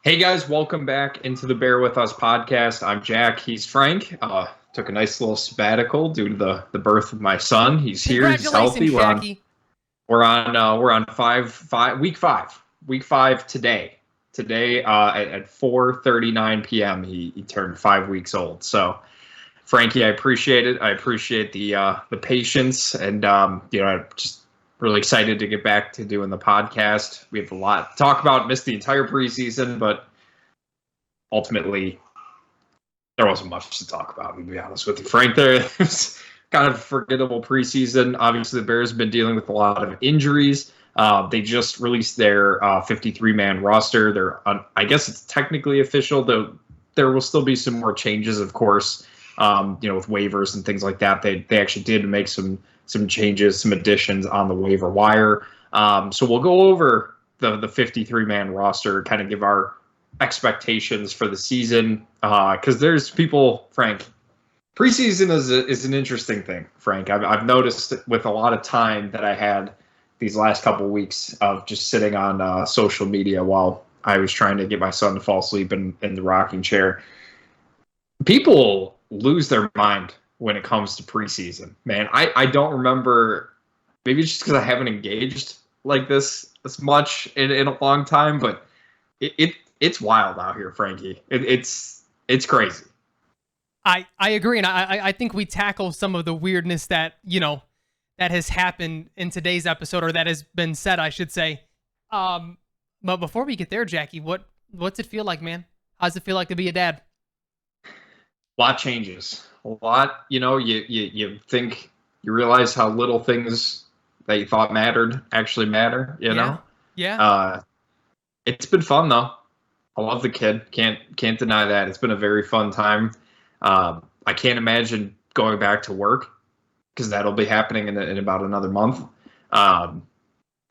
Hey guys, welcome back into the Bear With Us podcast. I'm Jack. He's Frank. Took a nice little sabbatical due to the birth of my son. He's here. He's healthy. Congratulations, Jackie. We're on week five today. Today at 4:39 p.m. He turned 5 weeks old. So Frankie, I appreciate it. I appreciate the patience, and I'm just really excited to get back to doing the podcast. We have a lot to talk about. Missed the entire preseason, but ultimately there wasn't much to talk about. To be honest with you, Frank, there was kind of a forgettable preseason. Obviously, the Bears have been dealing with a lot of injuries. They just released their 53-man roster. I guess it's technically official, though there will still be some more changes, of course. With waivers and things like that, they actually did make some changes, some additions on the waiver wire. So we'll go over the 53-man roster, kind of give our expectations for the season, because there's people, Frank. Preseason is an interesting thing, Frank. I've noticed with a lot of time that I had these last couple of weeks of just sitting on social media while I was trying to get my son to fall asleep in the rocking chair. People lose their mind when it comes to preseason, man. I don't remember, maybe it's just because I haven't engaged like this much in a long time, but it's wild out here, Frankie. It's crazy. I agree, and I think we tackle some of the weirdness that that has happened in today's episode, or that has been said, I should say. But before we get there, Jackie, what's it feel like, man? How's it feel like to be a dad? A lot changes. A lot, you think, you realize how little things that you thought mattered actually matter, Yeah. It's been fun though. I love the kid. Can't deny that. It's been a very fun time. I can't imagine going back to work because that'll be happening in about another month. A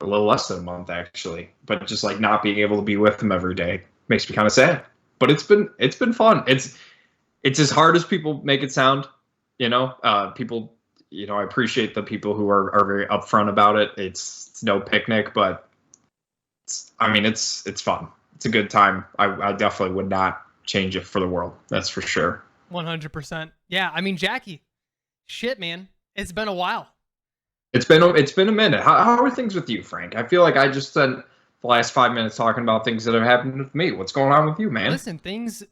little less than a month actually. But just like not being able to be with him every day makes me kind of sad. But it's been fun. It's as hard as people make it sound, people, I appreciate the people who are very upfront about it. It's no picnic, but it's fun. It's a good time. I definitely would not change it for the world. That's for sure. 100%. Yeah, I mean, Jackie, shit, man. It's been a while. It's been a minute. How are things with you, Frank? I feel like I just spent the last 5 minutes talking about things that have happened with me. What's going on with you, man? Listen, things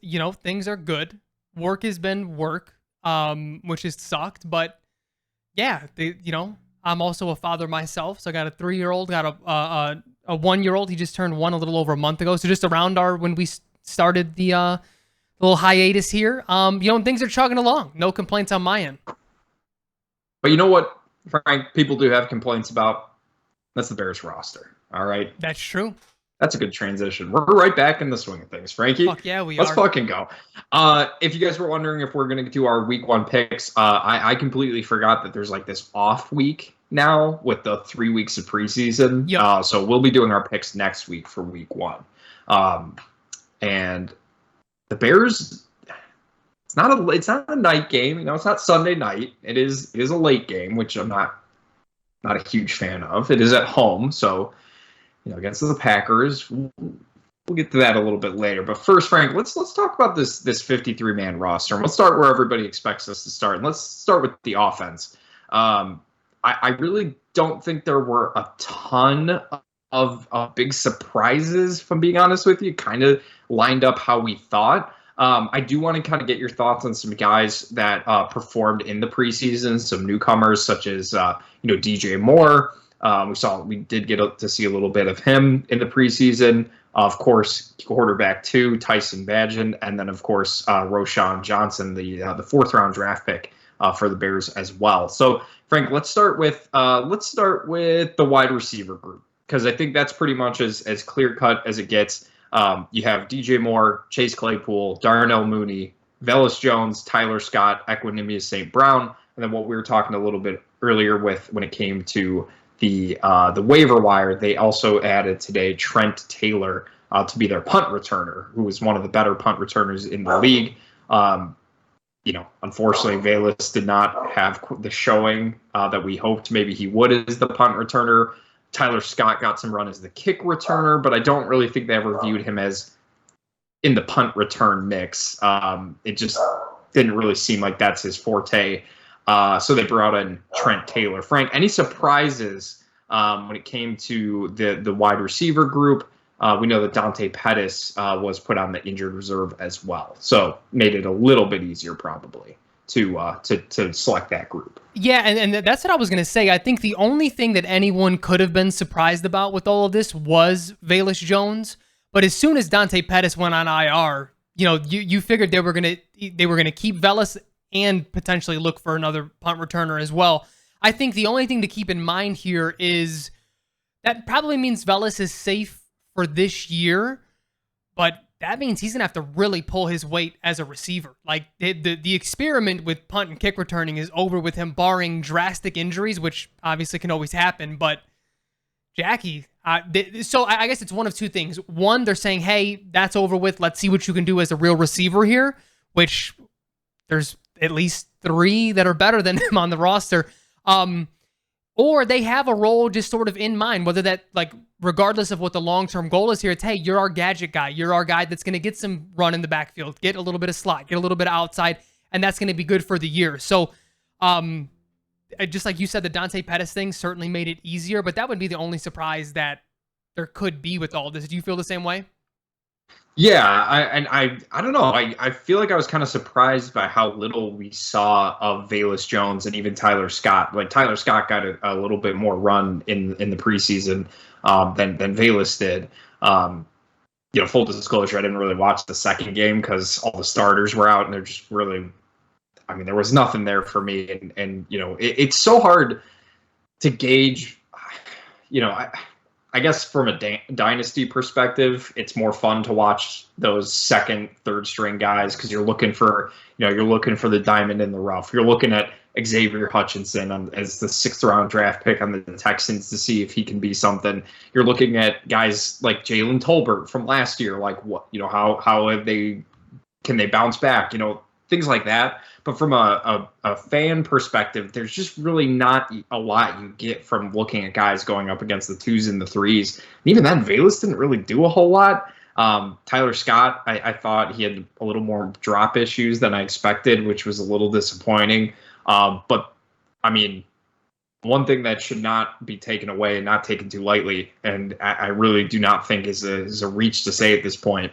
are good. Work has been work, which has sucked, but yeah, I'm also a father myself, so I got a 3-year-old, got a 1-year-old. He just turned 1 a little over a month ago, so just around when we started the little hiatus here, things are chugging along. No complaints on my end. But you know what, Frank, people do have complaints about? That's the Bears roster. All right. That's true. That's a good transition. We're right back in the swing of things, Frankie. Fuck yeah, Let's fucking go. If you guys were wondering if we're going to do our week 1 picks, I completely forgot that there's like this off week now with the 3 weeks of preseason. Yep. So we'll be doing our picks next week for week 1. And the Bears, it's not a night game. It's not Sunday night. It is a late game, which I'm not a huge fan of. It is at home, so against the Packers. We'll get to that a little bit later. But first, Frank, let's talk about this 53-man roster. And let's start where everybody expects us to start. And let's start with the offense. I really don't think there were a ton of big surprises, if I'm being honest with you. Kind of lined up how we thought. I do want to kind of get your thoughts on some guys that performed in the preseason, some newcomers such as DJ Moore. We did get to see a little bit of him in the preseason. Of course, quarterback 2, Tyson Bagent, and then of course Roschon Johnson, the 4th-round draft pick for the Bears as well. So, Frank, let's start with the wide receiver group, because I think that's pretty much as clear cut as it gets. You have DJ Moore, Chase Claypool, Darnell Mooney, Velus Jones, Tyler Scott, Equanimeous St. Brown, and then what we were talking a little bit earlier with when it came to the waiver wire, they also added today Trent Taylor to be their punt returner, who was one of the better punt returners in the league. Unfortunately, Velus did not have the showing that we hoped maybe he would as the punt returner. Tyler Scott got some run as the kick returner, but I don't really think they ever viewed him as in the punt return mix. It just didn't really seem like that's his forte. So they brought in Trent Taylor. Frank, any surprises when it came to the wide receiver group? We know that Dante Pettis was put on the injured reserve as well, so made it a little bit easier probably to select that group. Yeah, and that's what I was going to say. I think the only thing that anyone could have been surprised about with all of this was Velus Jones. But as soon as Dante Pettis went on IR, you figured they were gonna keep Velus and potentially look for another punt returner as well. I think the only thing to keep in mind here is that probably means Velus is safe for this year, but that means he's going to have to really pull his weight as a receiver. Like, the experiment with punt and kick returning is over with him, barring drastic injuries, which obviously can always happen. But Jackie, so I guess it's one of two things. One, they're saying, hey, that's over with. Let's see what you can do as a real receiver here, which there's at least 3 that are better than him on the roster. Or they have a role just sort of in mind, whether that, like, regardless of what the long-term goal is here, it's, hey, you're our gadget guy. You're our guy that's going to get some run in the backfield, get a little bit of slot, get a little bit of outside, and that's going to be good for the year. So, just like you said, the Dante Pettis thing certainly made it easier, but that would be the only surprise that there could be with all this. Do you feel the same way? Yeah, I don't know. I feel like I was kind of surprised by how little we saw of Velus Jones and even Tyler Scott. Like, Tyler Scott got a little bit more run in the preseason than Velus did. Full disclosure, I didn't really watch the second game because all the starters were out, and they're just really, I mean, there was nothing there for me. And it's so hard to gauge. I guess from a dynasty perspective, it's more fun to watch those second, third string guys because you're looking for the diamond in the rough. You're looking at Xavier Hutchinson as the 6th round draft pick on the Texans to see if he can be something. You're looking at guys like Jalen Tolbert from last year, like how have they, can they bounce back? Things like that. But from a fan perspective, there's just really not a lot you get from looking at guys going up against the 2s and the 3s. And even then, Velus didn't really do a whole lot. Tyler Scott, I thought he had a little more drop issues than I expected, which was a little disappointing. But, I mean, one thing that should not be taken away and not taken too lightly, and I really do not think is a reach to say at this point,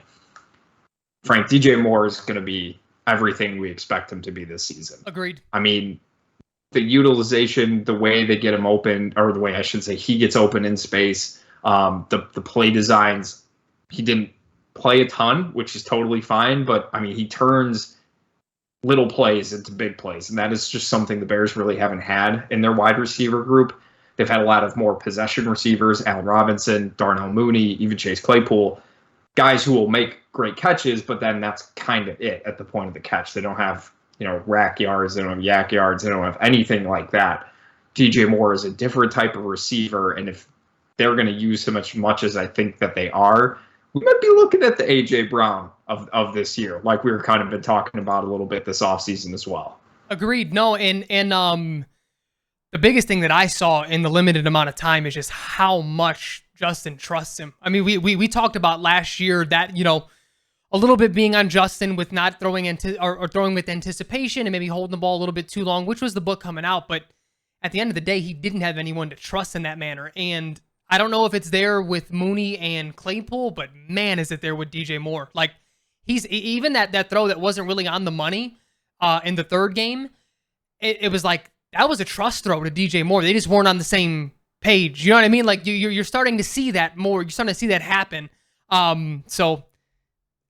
Frank, DJ Moore is going to be everything we expect him to be this season. Agreed. I mean, the utilization, the way they get him open, or the way I should say he gets open in space, the play designs, he didn't play a ton, which is totally fine, but I mean, he turns little plays into big plays, and that is just something the Bears really haven't had in their wide receiver group. They've had a lot of more possession receivers, Allen Robinson, Darnell Mooney, even Chase Claypool, guys who will make great catches, but then that's kind of it at the point of the catch. They don't have, rack yards. They don't have yak yards. They don't have anything like that. DJ Moore is a different type of receiver, and if they're going to use him as much as I think that they are, we might be looking at the A.J. Brown of this year, like we were kind of been talking about a little bit this offseason as well. Agreed. No, and the biggest thing that I saw in the limited amount of time is just how much Justin trusts him. I mean, we talked about last year that, a little bit being on Justin with not throwing or throwing with anticipation and maybe holding the ball a little bit too long, which was the book coming out. But at the end of the day, he didn't have anyone to trust in that manner. And I don't know if it's there with Mooney and Claypool, but man, is it there with DJ Moore. Like, he's even that throw that wasn't really on the money in the third game. It was like, that was a trust throw to DJ Moore. They just weren't on the same page. You know what I mean? Like, you're starting to see that more. You're starting to see that happen. So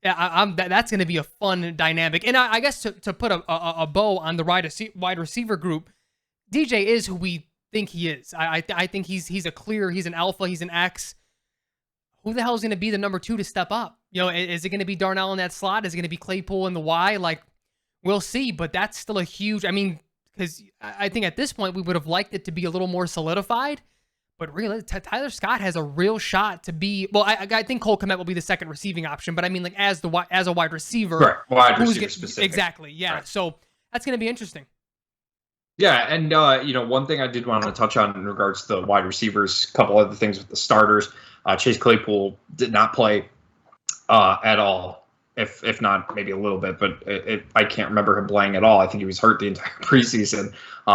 yeah, that's going to be a fun dynamic. And I guess to put a bow on the wide receiver group, DJ is who we think he is. I think he's an alpha. He's an X. Who the hell is going to be the number 2 to step up? Is it going to be Darnell in that slot? Is it going to be Claypool in the Y? Like, we'll see. But that's still a huge. I mean, because I think at this point we would have liked it to be a little more solidified. But really, Tyler Scott has a real shot to be. Well, I think Cole Kmet will be the second receiving option, but I mean, like, as a wide receiver, right? Wide receiver specific, exactly. Yeah, right. So that's going to be interesting. Yeah, and one thing I did want to touch on in regards to the wide receivers, a couple other things with the starters. Chase Claypool did not play at all if not maybe a little bit, but I can't remember him playing at all. I think he was hurt the entire preseason,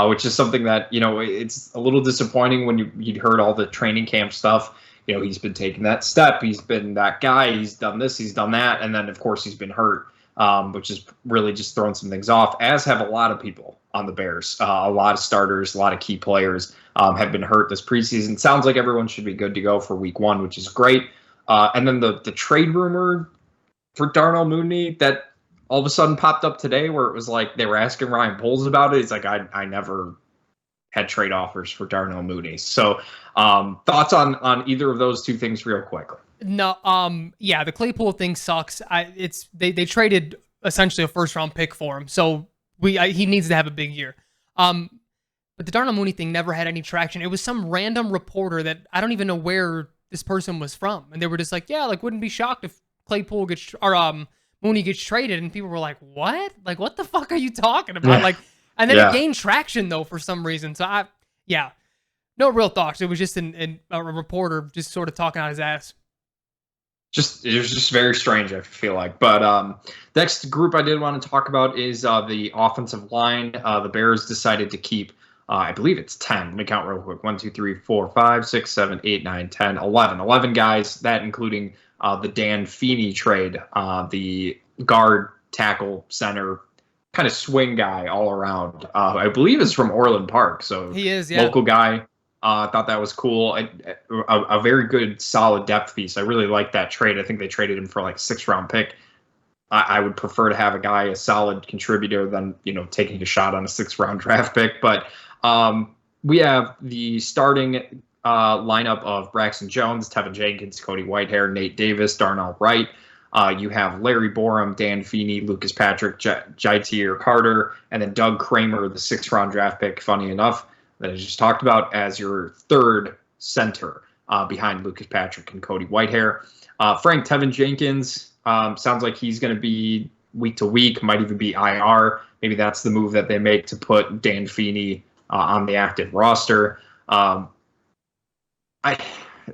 which is something that, it's a little disappointing when you'd heard all the training camp stuff. He's been taking that step. He's been that guy. He's done this. He's done that. And then, of course, he's been hurt, which has really just thrown some things off, as have a lot of people on the Bears. A lot of starters, a lot of key players have been hurt this preseason. Sounds like everyone should be good to go for week 1, which is great. And then the trade rumor for Darnell Mooney that all of a sudden popped up today, where it was like they were asking Ryan Poles about it. He's like, I never had trade offers for Darnell Mooney. So thoughts on either of those two things real quickly? No, yeah, the Claypool thing sucks. They traded essentially a first round pick for him, so he needs to have a big year. But the Darnell Mooney thing never had any traction. It was some random reporter that I don't even know where this person was from, and they were just like, yeah, like wouldn't be shocked if Claypool gets or Mooney gets traded, and people were like, what? Like, what the fuck are you talking about? Yeah. Like, and then it gained traction though for some reason. So no real thoughts. It was just a reporter just sort of talking out his ass. It was just very strange, I feel like. But next group I did want to talk about is the offensive line. The Bears decided to keep, I believe it's 10. Let me count real quick. 1, 2, 3, 4, 5, 6, 7, 8, 9, 10, 11. 11 guys, that including the Dan Feeney trade, the guard, tackle, center, kind of swing guy all around. I believe is from Orland Park. So he is, yeah. Local guy. Thought that was cool. A very good, solid depth piece. I really like that trade. I think they traded him for like a 6th-round pick. I would prefer to have a guy, a solid contributor, than taking a shot on a 6th-round draft pick. But we have the starting lineup of Braxton Jones, Tevin Jenkins, Cody Whitehair, Nate Davis, Darnell Wright. You have Larry Borum, Dan Feeney, Lucas Patrick, Jaitier Carter, and then Doug Kramer, the 6th-round draft pick, funny enough, that I just talked about, as your third center behind Lucas Patrick and Cody Whitehair. Frank, Tevin Jenkins sounds like he's going to be week to week, might even be IR. Maybe that's the move that they make to put Dan Feeney on the active roster.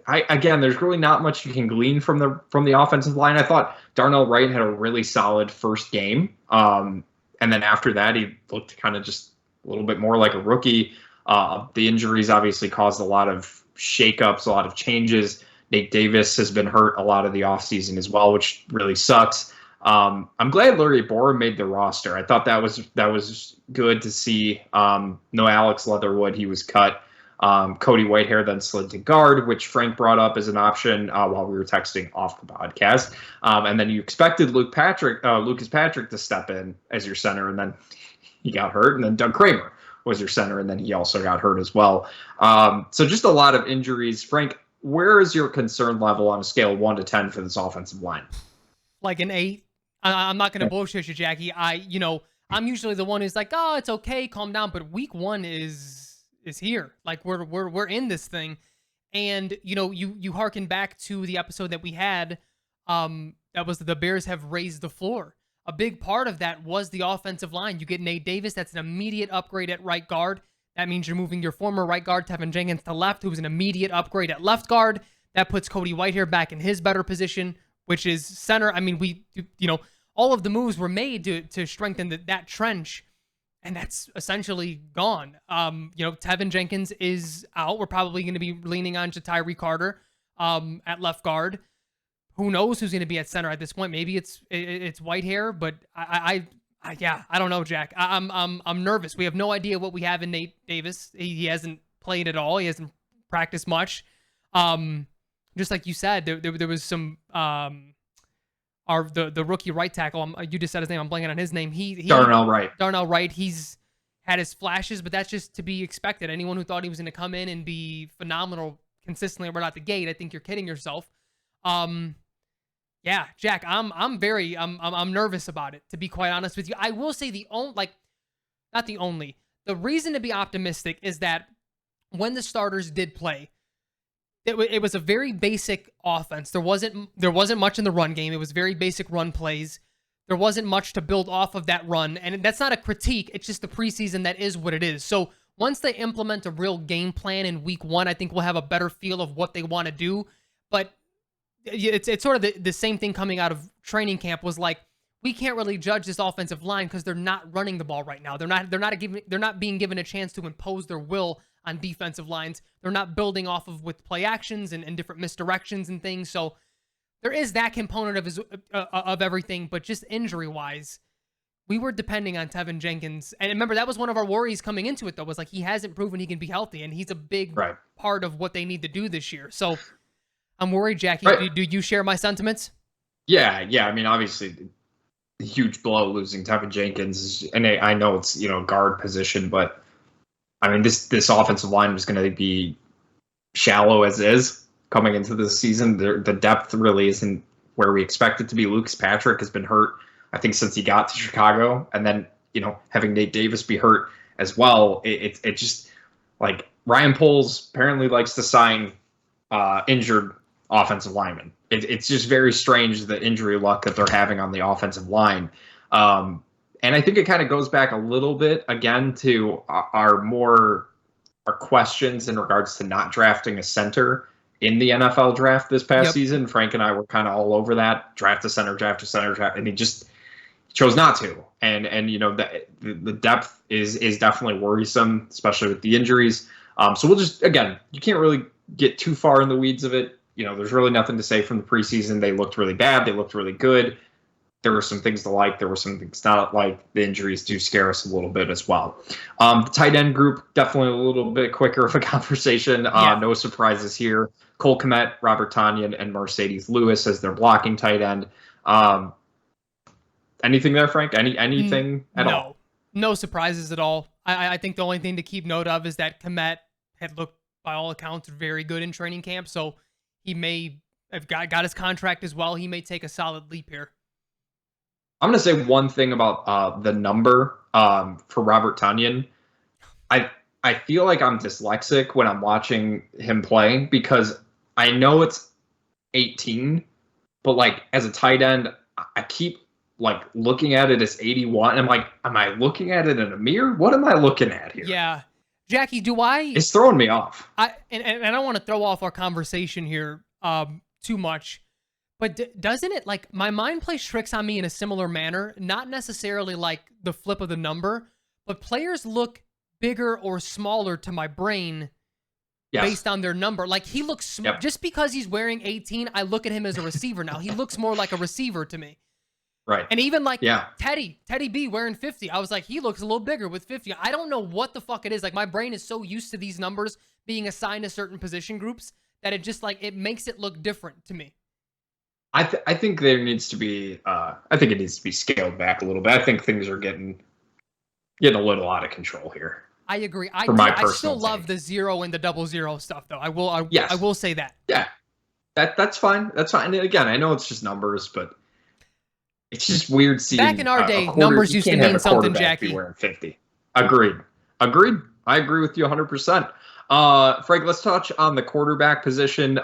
Again, there's really not much you can glean from the offensive line. I thought Darnell Wright had a really solid first game, and then after that, he looked kind of just a little bit more like a rookie. The injuries obviously caused a lot of shakeups, a lot of changes. Nate Davis has been hurt a lot of the offseason as well, which really sucks. I'm glad Larry Borum made the roster. I thought that was good to see. No Alex Leatherwood, he was cut. Cody Whitehair then slid to guard, which Frank brought up as an option while we were texting off the podcast. And then you expected Lucas Patrick to step in as your center, and then he got hurt. And then Doug Kramer was your center, and then he also got hurt as well. So just a lot of injuries. Frank, where is your concern level on a scale of 1 to 10 for this offensive line? Like an 8. I'm not going to bullshit you, Jackie. I'm usually the one who's like, oh, it's okay, calm down. But week 1 is here. Like we're in this thing, and you harken back to the episode that we had. That was the Bears have raised the floor. A big part of that was the offensive line. You get Nate Davis. That's an immediate upgrade at right guard. That means you're moving your former right guard, Tevin Jenkins, to left, who's an immediate upgrade at left guard. That puts Cody Whitehair back in his better position, which is center. I mean, all of the moves were made to strengthen that trench, and that's essentially gone. Tevin Jenkins is out. We're probably going to be leaning on Jaitiri Carter at left guard. Who knows who's going to be at center at this point? Maybe it's Whitehair, but I don't know, Jack. I'm nervous. We have no idea what we have in Nate Davis. He hasn't played at all. He hasn't practiced much. Just like you said, there was some the rookie right tackle. You just said his name. I'm blanking on his name. Darnell Wright. Darnell Wright. He's had his flashes, but that's just to be expected. Anyone who thought he was going to come in and be phenomenal consistently right out the gate, I think you're kidding yourself. Yeah, Jack, I'm nervous about it, to be quite honest with you. I will say the reason to be optimistic is that when the starters did play, it was a very basic offense. There wasn't much in the run game. It was very basic run plays. There wasn't much to build off of that run, and that's not a critique. It's just the preseason that is what it is. So once they implement a real game plan in week 1, I think we'll have a better feel of what they want to do. But it's sort of the same thing coming out of training camp was like, we can't really judge this offensive line because they're not running the ball right now. They're not being given a chance to impose their will on defensive lines. They're not building off of with play actions and different misdirections and things. So there is that component of everything, but just injury wise, we were depending on Tevin Jenkins. And remember, that was one of our worries coming into it, though, was like, he hasn't proven he can be healthy, and he's a big part of what they need to do this year. So I'm worried, Jackie. Do you share my sentiments? Yeah. I mean, obviously, a huge blow losing Tevin Jenkins. And I know it's, guard position, but I mean, this offensive line was going to be shallow as is coming into this season. The depth really isn't where we expect it to be. Lucas Patrick has been hurt, I think, since he got to Chicago, and then having Nate Davis be hurt as well. It just, like, Ryan Poles apparently likes to sign injured offensive linemen. It's just very strange, the injury luck that they're having on the offensive line. And I think it kind of goes back a little bit again to our questions in regards to not drafting a center in the NFL draft this past season. Frank and I were kind of all over that. Draft a center, and he just chose not to. And the depth is definitely worrisome, especially with the injuries. So we'll just, again, you can't really get too far in the weeds of it. There's really nothing to say from the preseason. They looked really bad. They looked really good. There were some things to like. There were some things not like. The injuries do scare us a little bit as well. The tight end group, definitely a little bit quicker of a conversation. No surprises here. Cole Kmet, Robert Tonyan, and Mercedes Lewis as their blocking tight end. Anything there, Frank? Anything at all? No surprises at all. I think the only thing to keep note of is that Kmet had looked, by all accounts, very good in training camp. So he may have got his contract as well. He may take a solid leap here. I'm going to say one thing about the number for Robert Tonyan. I feel like I'm dyslexic when I'm watching him play because I know it's 18, but like as a tight end, I keep like looking at it as 81. I'm like, am I looking at it in a mirror? What am I looking at here? Yeah. Jackie, it's throwing me off. And I don't want to throw off our conversation here too much. But doesn't it, like, my mind plays tricks on me in a similar manner, not necessarily like the flip of the number, but players look bigger or smaller to my brain based on their number. Like, he looks, just because he's wearing 18, I look at him as a receiver now. He looks more like a receiver to me. Right. And even like Teddy B wearing 50, I was like, he looks a little bigger with 50. I don't know what the fuck it is. Like, my brain is so used to these numbers being assigned to certain position groups that it just, like, it makes it look different to me. I think there needs to be I think it needs to be scaled back a little bit. I think things are getting a little out of control here. I agree. I still love the 0 and the 00 stuff, though. I will say that. Yeah, that's fine. That's fine. And again, I know it's just numbers, but it's just weird seeing. Back in our day, numbers used to mean something, Jackie. Wearing 50. Agreed. I agree with you 100%. Frank, let's touch on the quarterback position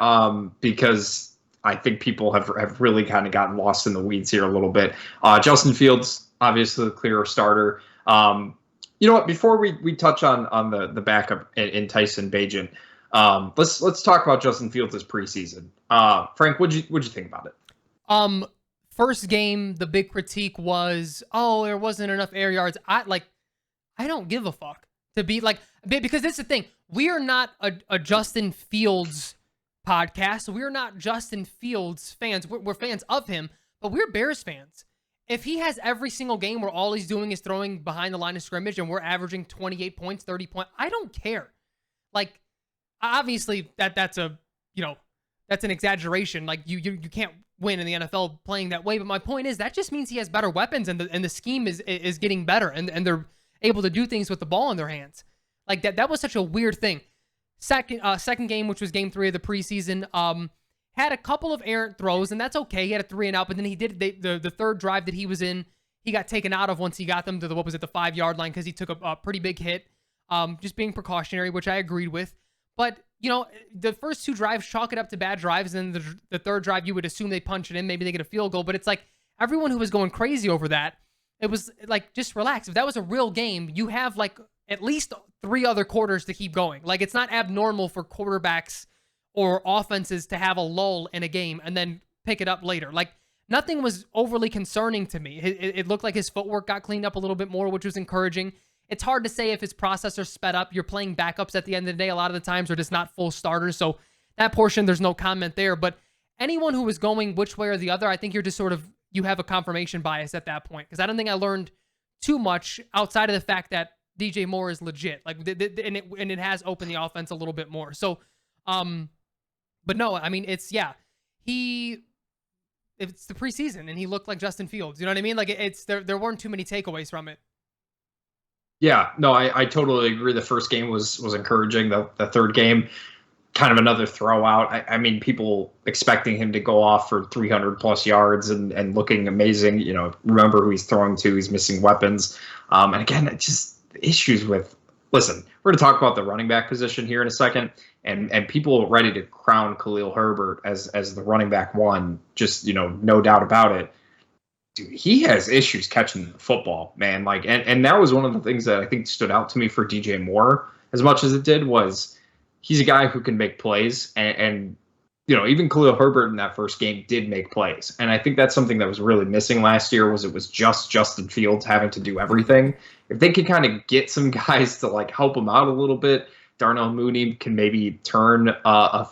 because I think people have really kind of gotten lost in the weeds here a little bit. Justin Fields, obviously the clear starter. You know what? Before we touch on the backup in Tyson Bagent, let's talk about Justin Fields' preseason. Frank, what'd you think about it? First game, the big critique was, there wasn't enough air yards. I don't give a fuck to be like, because that's the thing. We are not a Justin Fields podcast. So we're not Justin Fields fans. We're fans of him, but we're Bears fans. If he has every single game where all he's doing is throwing behind the line of scrimmage and we're averaging 28 points, 30 points, I don't care. Like, obviously that's an exaggeration. Like you can't win in the NFL playing that way. But my point is that just means he has better weapons and the scheme is getting better and they're able to do things with the ball in their hands. Like that was such a weird thing. Second game, which was game 3 of the preseason, had a couple of errant throws, and that's okay. He had a 3 and out, but then he did the third drive that he was in, he got taken out of once he got them to the 5-yard line because he took a pretty big hit. Just being precautionary, which I agreed with. But, the first 2 drives, chalk it up to bad drives, and then the third drive, you would assume they punch it in, maybe they get a field goal, but it's like everyone who was going crazy over that, it was like, just relax. If that was a real game, you have like at least 3 other quarters to keep going. Like, it's not abnormal for quarterbacks or offenses to have a lull in a game and then pick it up later. Like, nothing was overly concerning to me. It looked like his footwork got cleaned up a little bit more, which was encouraging. It's hard to say if his processor sped up. You're playing backups at the end of the day a lot of the times, or just not full starters. So that portion, there's no comment there. But anyone who was going which way or the other, I think you're just sort of, you have a confirmation bias at that point. Because I don't think I learned too much outside of the fact that DJ Moore is legit. Like, and it has opened the offense a little bit more. So, but no, I mean, it's the preseason and he looked like Justin Fields. You know what I mean? Like, there weren't too many takeaways from it. Yeah, no, I totally agree. The first game was encouraging. The third game, kind of another throwout. I mean, people expecting him to go off for 300 plus yards and looking amazing. You know, remember who he's throwing to. He's missing weapons. And again, just issues with, listen, we're going to talk about the running back position here in a second. And people ready to crown Khalil Herbert as the running back one, just, no doubt about it. Dude, he has issues catching the football, man. Like, and that was one of the things that I think stood out to me for DJ Moore as much as it did was he's a guy who can make plays. And even Khalil Herbert in that first game did make plays. And I think that's something that was really missing last year was it was just Justin Fields having to do everything. If they could kind of get some guys to like help him out a little bit, Darnell Mooney can maybe turn a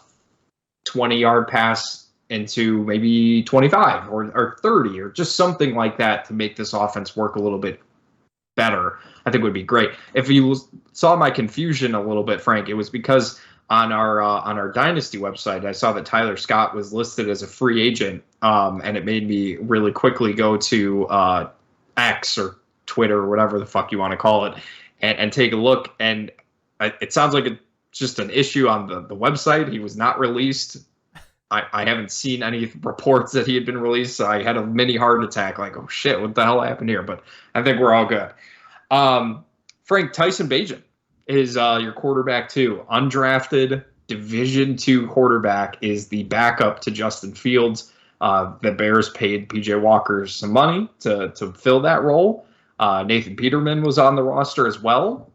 20-yard pass into maybe 25 or 30 or just something like that to make this offense work a little bit better, I think would be great. If you saw my confusion a little bit, Frank, it was because on our Dynasty website, I saw that Tyler Scott was listed as a free agent, and it made me really quickly go to X or Twitter or whatever the fuck you want to call it and take a look. And it sounds like it's just an issue on the website. He was not released. I haven't seen any reports that he had been released, so I had a mini heart attack, like, oh shit, what the hell happened here? But I think we're all good. Frank, Tyson Bagent is your quarterback too. Undrafted Division II quarterback, is the backup to Justin Fields. The Bears paid PJ Walker some money to fill that role. Nathan Peterman was on the roster as well.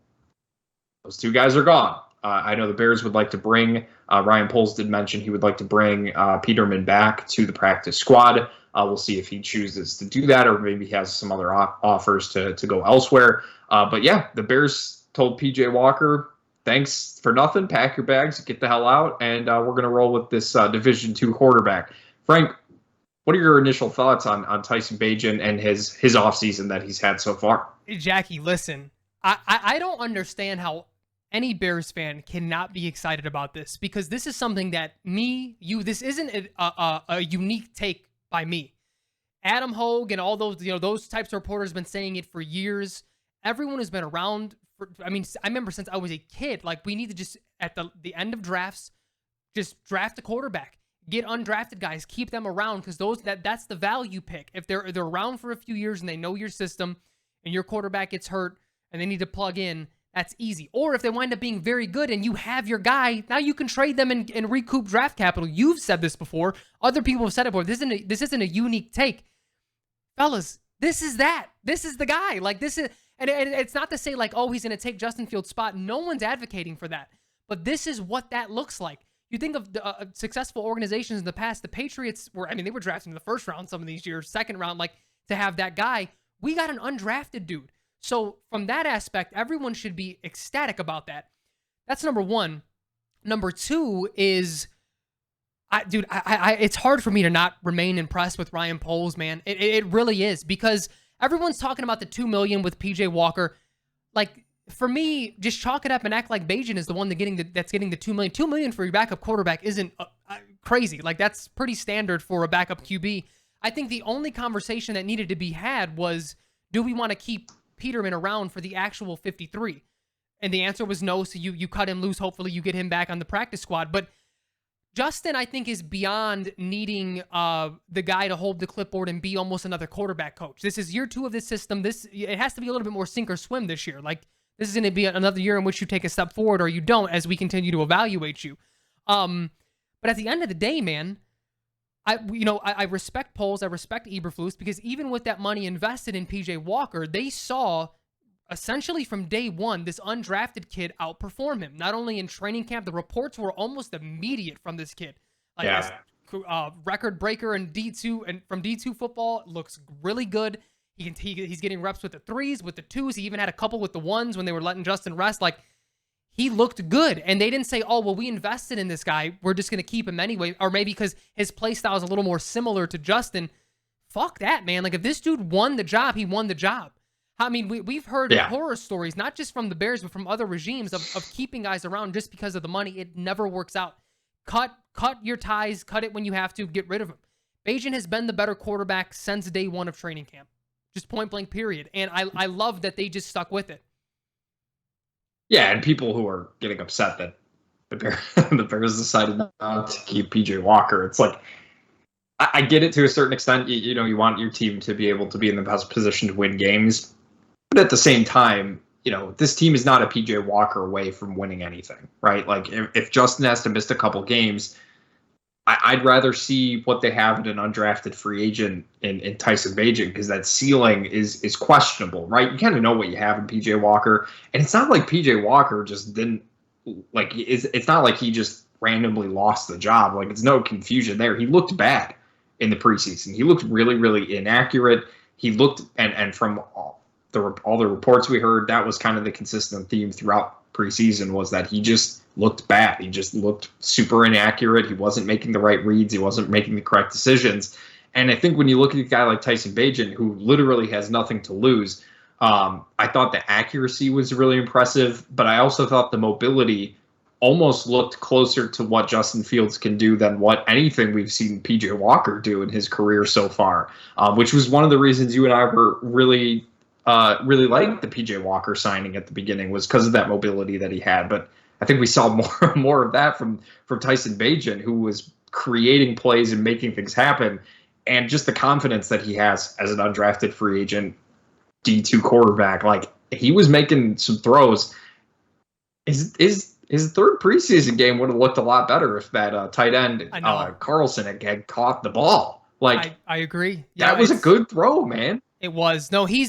Those two guys are gone. I know the Bears would like to bring, Ryan Poles did mention he would like to bring Peterman back to the practice squad. We'll see if he chooses to do that or maybe he has some other offers to go elsewhere. But yeah, the Bears told PJ Walker, thanks for nothing, pack your bags, get the hell out, and we're going to roll with this Division II quarterback. Frank, what are your initial thoughts on Tyson Bagent and his offseason that he's had so far? Jackie, listen, I don't understand how any Bears fan cannot be excited about this, because this is something that this isn't a unique take by me. Adam Hogue and all those, those types of reporters have been saying it for years. Everyone has been around I remember since I was a kid, like, we need to just, at the end of drafts, just draft a quarterback. Get undrafted guys, keep them around, because that's the value pick. If they're around for a few years and they know your system and your quarterback gets hurt and they need to plug in, that's easy. Or if they wind up being very good and you have your guy, now you can trade them and recoup draft capital. You've said this before. Other people have said it before. This isn't a unique take. Fellas, this is that. This is the guy. Like, this is, and it's not to say like, oh, he's going to take Justin Fields' spot. No one's advocating for that. But this is what that looks like. You think of the successful organizations in the past, the Patriots they were drafted in the first round some of these years, second round, like, to have that guy. We got an undrafted dude. So from that aspect, everyone should be ecstatic about that. That's number one. Number two is, it's hard for me to not remain impressed with Ryan Poles, man. It really is, because everyone's talking about the $2 million with PJ Walker. Like, for me, just chalk it up and act like Bagent is the one that's getting the $2 million. $2 million for your backup quarterback isn't crazy. Like, that's pretty standard for a backup QB. I think the only conversation that needed to be had was, do we want to keep Peterman around for the actual 53? And the answer was no, so you cut him loose. Hopefully you get him back on the practice squad. But Justin, I think, is beyond needing the guy to hold the clipboard and be almost another quarterback coach. This is year 2 of this system. It has to be a little bit more sink or swim this year. Like, this is going to be another year in which you take a step forward or you don't, as we continue to evaluate you. But at the end of the day, man, I respect Poles, I respect Eberflus, because even with that money invested in PJ Walker, they saw essentially from day one, this undrafted kid outperformed him. Not only in training camp, the reports were almost immediate from this kid. Like this Yeah. record breaker in D2 and from D2 football looks really good. He's getting reps with the threes, with the twos. He even had a couple with the ones when they were letting Justin rest. Like he looked good, and they didn't say, "Oh, well, we invested in this guy. We're just going to keep him anyway," or maybe because his play style is a little more similar to Justin. Fuck that, man. Like if this dude won the job, he won the job. I mean, we've heard Yeah. horror stories, not just from the Bears, but from other regimes of keeping guys around just because of the money. It never works out. Cut your ties, cut it when you have to, get rid of him. Bajan has been the better quarterback since day one of training camp. Just point blank, period. And I love that they just stuck with it. Yeah, and people who are getting upset that the Bears decided not to keep PJ Walker. It's like, I get it to a certain extent. You want your team to be able to be in the best position to win games. But at the same time, this team is not a PJ Walker away from winning anything, right? Like if Justin has to miss a couple games, I'd rather see what they have in an undrafted free agent in Tyson Bagent, because that ceiling is questionable, right? You kind of know what you have in PJ Walker, and it's not like PJ Walker just didn't it's not like he just randomly lost the job. Like it's no confusion there. He looked bad in the preseason. He looked really, really inaccurate. He looked and from all the reports we heard, that was kind of the consistent theme throughout preseason, was that he just looked bad. He just looked super inaccurate. He wasn't making the right reads. He wasn't making the correct decisions. And I think when you look at a guy like Tyson Bagent, who literally has nothing to lose, I thought the accuracy was really impressive, but I also thought the mobility almost looked closer to what Justin Fields can do than what anything we've seen PJ Walker do in his career so far, which was one of the reasons you and I were really liked the PJ Walker signing at the beginning, was because of that mobility that he had. But I think we saw more of that from Tyson Bagent, who was creating plays and making things happen, and just the confidence that he has as an undrafted free agent D2 quarterback. Like he was making some throws. His third preseason game would have looked a lot better if that tight end Carlson had caught the ball. Like I agree. Yeah, that was a good throw, man. It was. No, he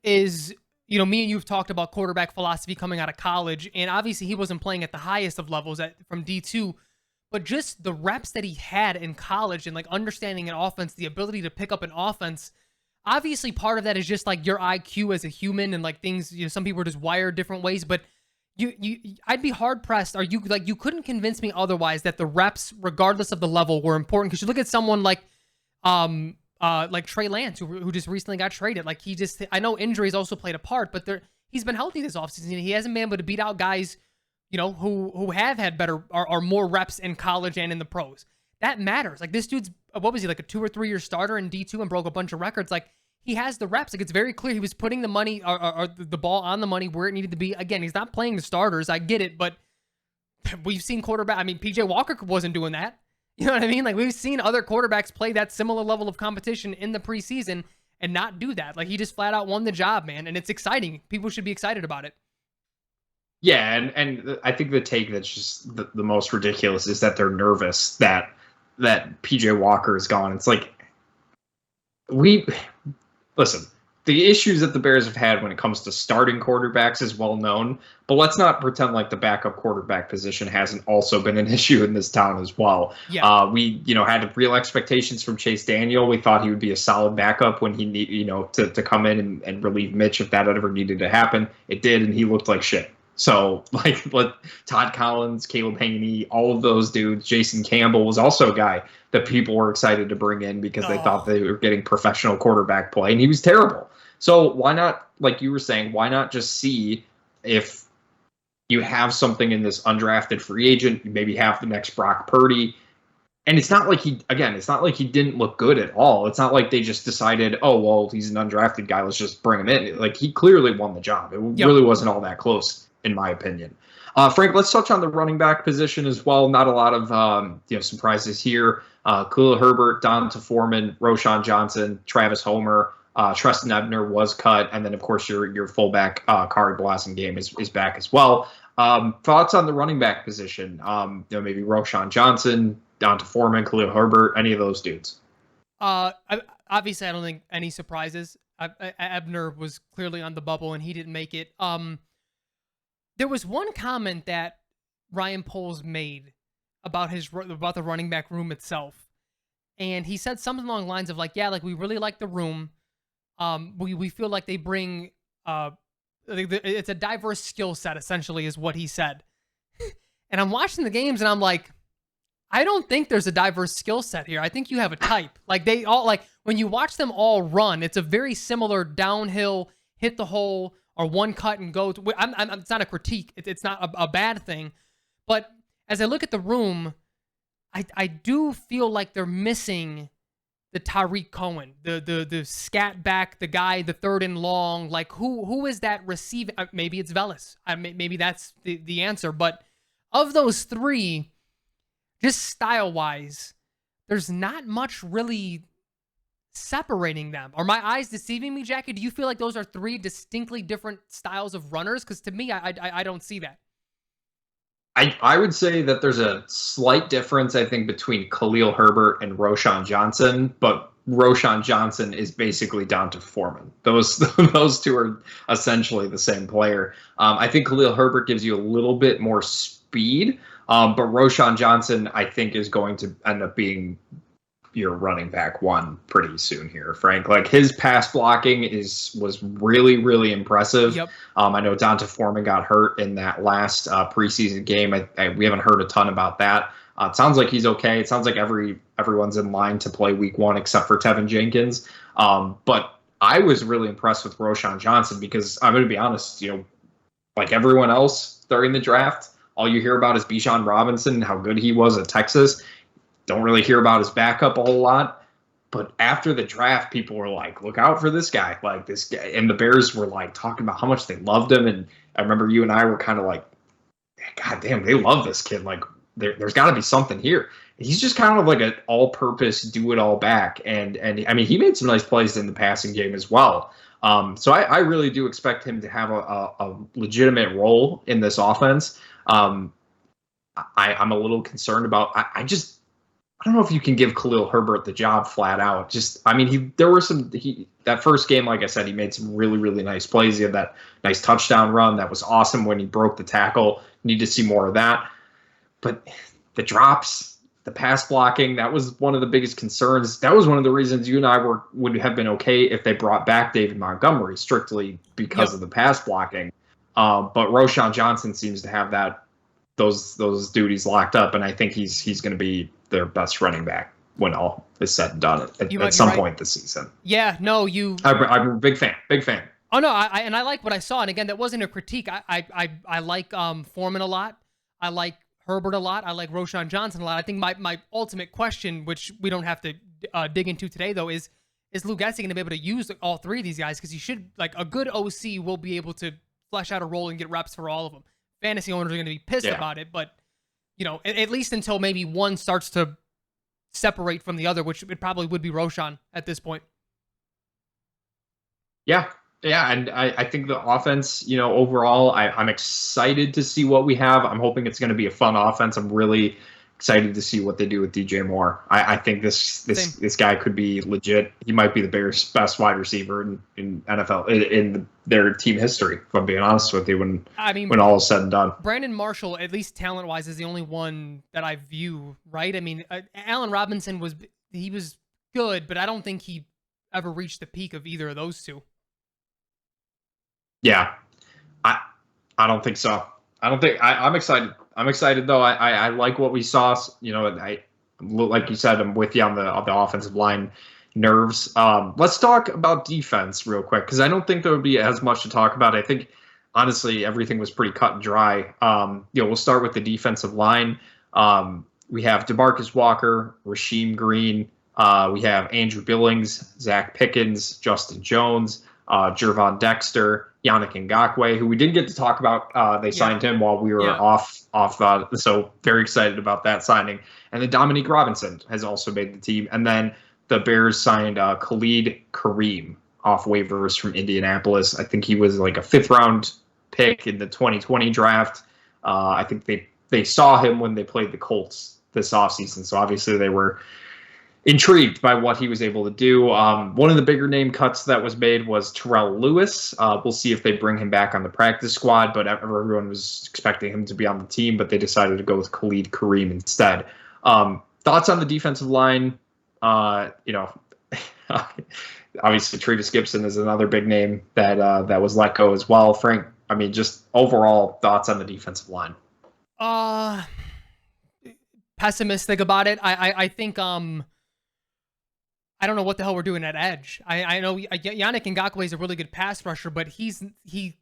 is, me and you've talked about quarterback philosophy coming out of college, and obviously he wasn't playing at the highest of levels from D2, but just the reps that he had in college and like understanding an offense, the ability to pick up an offense. Obviously part of that is just like your IQ as a human and like things, some people are just wired different ways, but I'd be hard pressed. You couldn't convince me otherwise that the reps, regardless of the level, were important. Because you look at someone like Trey Lance, who just recently got traded. Like I know injuries also played a part, but he's been healthy this offseason. He hasn't been able to beat out guys, who have had better or more reps in college and in the pros. That matters. Like this dude's, what was he, like a 2 or 3 year starter in D2 and broke a bunch of records. Like he has the reps. Like it's very clear he was putting the money or the ball on the money where it needed to be. Again, he's not playing the starters. I get it, but we've seen quarterback. I mean, PJ Walker wasn't doing that. You know what I mean? Like we've seen other quarterbacks play that similar level of competition in the preseason and not do that. Like he just flat out won the job, man. And it's exciting. People should be excited about it. Yeah, and I think the take that's just the most ridiculous is that they're nervous that PJ Walker is gone. It's like, listen, the issues that the Bears have had when it comes to starting quarterbacks is well known, but let's not pretend like the backup quarterback position hasn't also been an issue in this town as well. Yeah. We had real expectations from Chase Daniel. We thought he would be a solid backup when he to come in and relieve Mitch if that ever needed to happen. It did, and he looked like shit. So, Todd Collins, Caleb Haney, all of those dudes, Jason Campbell was also a guy that people were excited to bring in because they thought they were getting professional quarterback play, and he was terrible. So why not, like you were saying, why not just see if you have something in this undrafted free agent, you maybe have the next Brock Purdy. And it's not like he didn't look good at all. It's not like they just decided, oh, well, he's an undrafted guy, let's just bring him in. Like he clearly won the job. It really wasn't all that close, in my opinion. Frank, let's touch on the running back position as well. Not a lot of surprises here. Khalil Herbert, Donta Foreman, Roschon Johnson, Travis Homer, Treston Ebner was cut, and then of course your fullback Kari Blasingame is back as well. Thoughts on the running back position? Maybe Roschon Johnson, Donta Foreman, Khalil Herbert, any of those dudes? Obviously, I don't think any surprises. Ebner was clearly on the bubble and he didn't make it. There was one comment that Ryan Poles made about the running back room itself, and he said something along the lines of like, yeah, like we really like the room. We feel like they bring it's a diverse skill set, essentially, is what he said. And I'm watching the games and I'm like, I don't think there's a diverse skill set here. I think you have a type. Like they all like when you watch them all run, it's a very similar downhill, hit the hole, or one cut and go. It's not a critique. It's not a bad thing. But as I look at the room, I do feel like they're missing the Tariq Cohen, the scat back, the guy, the third and long. Like who is that receiving? Maybe it's Velas. Maybe that's the answer. But of those three, just style-wise, there's not much really separating them. Are my eyes deceiving me, Jackie? Do you feel like those are three distinctly different styles of runners? Because to me, I don't see that. I would say that there's a slight difference, I think, between Khalil Herbert and Roschon Johnson, but Roschon Johnson is basically down to Foreman. Those two are essentially the same player. I think Khalil Herbert gives you a little bit more speed, but Roschon Johnson, I think, is going to end up being your running back one pretty soon here, Frank. Like his pass blocking was really, really impressive. Yep. I know Donta Foreman got hurt in that last preseason game. We haven't heard a ton about that. It sounds like he's okay. It sounds like everyone's in line to play week one except for Tevin Jenkins. But I was really impressed with Roschon Johnson because I'm going to be honest, like everyone else during the draft, all you hear about is Bijan Robinson and how good he was at Texas. Don't really hear about his backup a whole lot. But after the draft, people were like, look out for this guy. Like this guy. And the Bears were like talking about how much they loved him. And I remember you and I were kind of like, God damn, they love this kid. Like there's got to be something here. He's just kind of like an all-purpose, do-it-all back. And I mean, he made some nice plays in the passing game as well. So I really do expect him to have a legitimate role in this offense. I'm a little concerned about. I don't know if you can give Khalil Herbert the job flat out. That first game, like I said, he made some really, really nice plays. He had that nice touchdown run. That was awesome when he broke the tackle. Need to see more of that. But the drops, the pass blocking, that was one of the biggest concerns. That was one of the reasons you and I would have been okay if they brought back David Montgomery strictly because of the pass blocking. But Roschon Johnson seems to have those duties locked up, and I think he's going to be their best running back when all is said and done at some point this season. Yeah, no, I'm a big fan. Oh no, I like what I saw, and again, that wasn't a critique. I like Foreman a lot. I like Herbert a lot. I like Roschon Johnson a lot. I think my ultimate question, which we don't have to dig into today, though, is Lou Getsy going to be able to use all three of these guys? Because he should, like a good OC will be able to flesh out a role and get reps for all of them. Fantasy owners are going to be pissed about it, but at least until maybe one starts to separate from the other, which it probably would be Roschon at this point. Yeah, and I think the offense, overall, I'm excited to see what we have. I'm hoping it's going to be a fun offense. I'm really excited to see what they do with DJ Moore. I think this guy could be legit. He might be the Bears' best wide receiver in NFL in their team history. If I'm being honest with you, when all is said and done, Brandon Marshall, at least talent-wise, is the only one that I view. Right? I mean, Allen Robinson was good, but I don't think he ever reached the peak of either of those two. Yeah, I don't think so. I'm excited. I'm excited though. I like what we saw. Like you said, I'm with you on the offensive line nerves. Let's talk about defense real quick because I don't think there would be as much to talk about. I think honestly everything was pretty cut and dry. We'll start with the defensive line. We have DeMarcus Walker, Rasheem Green. We have Andrew Billings, Zach Pickens, Justin Jones, Jervon Dexter, Yannick Ngakoue, who we didn't get to talk about. They signed him while we were off. So very excited about that signing. And then Dominique Robinson has also made the team. And then the Bears signed Khalid Kareem off waivers from Indianapolis. I think he was like a 5th round pick in the 2020 draft. I think they saw him when they played the Colts this offseason. So obviously they were intrigued by what he was able to do. One of the bigger name cuts that was made was Terrell Lewis. We'll see if they bring him back on the practice squad, but everyone was expecting him to be on the team, but they decided to go with Khalid Kareem instead. Thoughts on the defensive line? Obviously Travis Gibson is another big name that was let go as well. Frank, I mean, just overall thoughts on the defensive line. Pessimistic about it. I think I don't know what the hell we're doing at edge. I know Yannick Ngakoue is a really good pass rusher, but he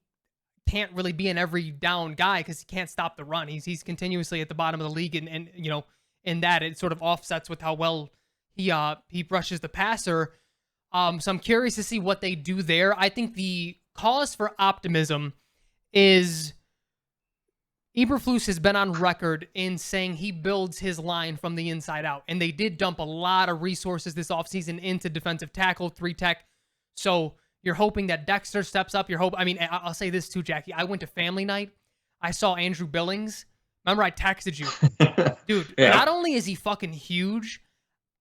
can't really be an every down guy because he can't stop the run. He's continuously at the bottom of the league, and in that it sort of offsets with how well he rushes the passer. So I'm curious to see what they do there. I think the cause for optimism is Eberflus has been on record in saying he builds his line from the inside out. And they did dump a lot of resources this offseason into defensive tackle, 3-tech. So you're hoping that Dexter steps up. I'll say this too, Jackie. I went to family night. I saw Andrew Billings. Remember I texted you. Dude, yeah. Not only is he fucking huge,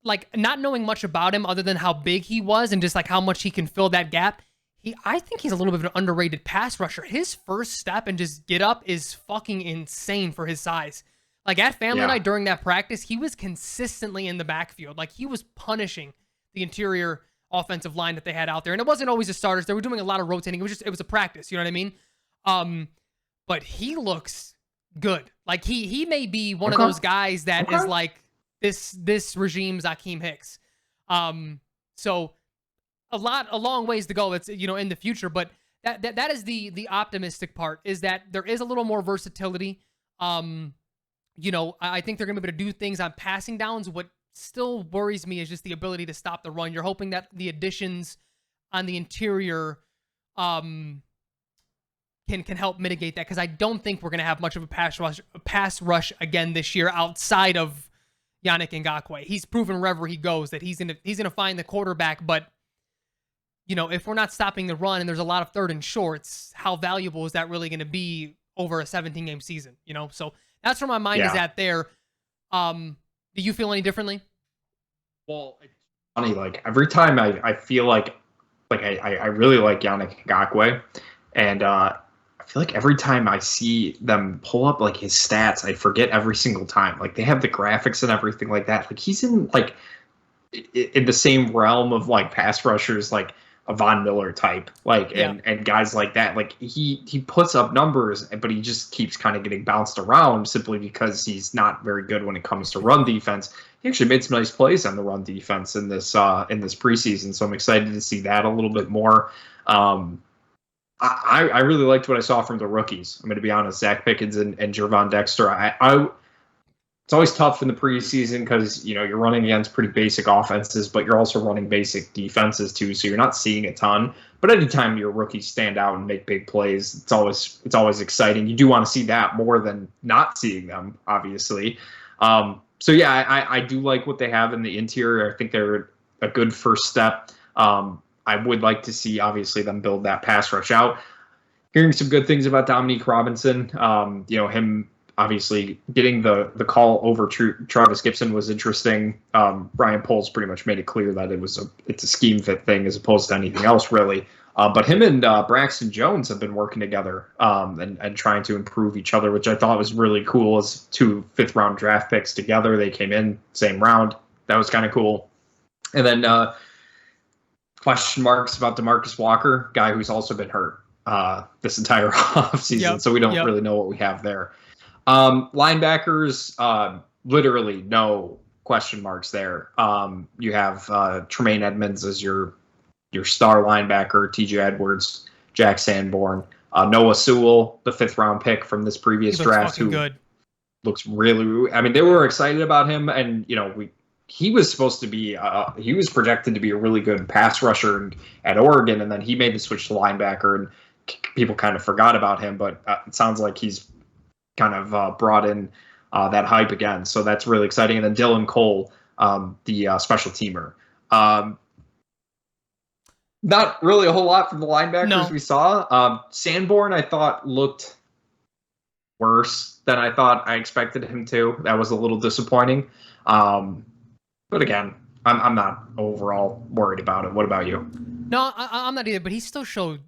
like not knowing much about him other than how big he was and just like how much he can fill that gap, I think he's a little bit of an underrated pass rusher. His first step and just get up is fucking insane for his size. Like at family night during that practice, he was consistently in the backfield. Like he was punishing the interior offensive line that they had out there. And it wasn't always the starters. They were doing a lot of rotating. It was a practice. You know what I mean? But he looks good. Like he may be one of those guys that is like this regime's Akeem Hicks. So a long ways to go. It's, in the future, but that is the optimistic part, is that there is a little more versatility. I think they're going to be able to do things on passing downs. What still worries me is just the ability to stop the run. You're hoping that the additions on the interior, can help mitigate that. Cause I don't think we're going to have much of a pass rush again this year outside of Yannick Ngakoue. He's proven wherever he goes that he's going to find the quarterback, but if we're not stopping the run and there's a lot of third and shorts, how valuable is that really going to be over a 17-game season? So that's where my mind is at there. Do you feel any differently? Well, it's funny. Like every time I feel like I really like Yannick Ngakoue, and I feel like every time I see them pull up like his stats, I forget every single time. Like they have the graphics and everything like that. Like he's in the same realm of like pass rushers, like a Von Miller type, and guys like that. Like he puts up numbers, but he just keeps kind of getting bounced around simply because he's not very good when it comes to run defense. He actually made some nice plays on the run defense in this preseason, so I'm excited to see that a little bit more. I really liked what I saw from the rookies. I'm going to be honest, Zach Pickens and Gervon Dexter. It's always tough in the preseason because, you're running against pretty basic offenses, but you're also running basic defenses too, so you're not seeing a ton. But anytime your rookies stand out and make big plays, it's always exciting. You do want to see that more than not seeing them, obviously. I do like what they have in the interior. I think they're a good first step. I would like to see, obviously, them build that pass rush out. Hearing some good things about Dominique Robinson, him obviously getting the call over Travis Gibson was interesting. Ryan Poles pretty much made it clear that it's a scheme fit thing as opposed to anything else, really. But him and Braxton Jones have been working together and trying to improve each other, which I thought was really cool. As 2 5th-round draft picks together, they came in same round. That was kind of cool. And then question marks about DeMarcus Walker, guy who's also been hurt this entire offseason, so we don't really know what we have there. Linebackers, literally no question marks there. You have Tremaine Edmonds as your star linebacker, TJ Edwards, Jack Sanborn, Noah Sewell, the 5th-round pick from this previous draft, who looks really. I mean, they were excited about him, and he was supposed to be. He was projected to be a really good pass rusher at Oregon, and then he made the switch to linebacker, and people kind of forgot about him. But it sounds like he's kind of brought in that hype again. So that's really exciting. And then Dylan Cole, the special teamer. Not really a whole lot from the linebackers we saw. Sanborn, I thought, looked worse than I thought I expected him to. That was a little disappointing. But again, I'm not overall worried about it. What about you? No, I'm not either. But he still showed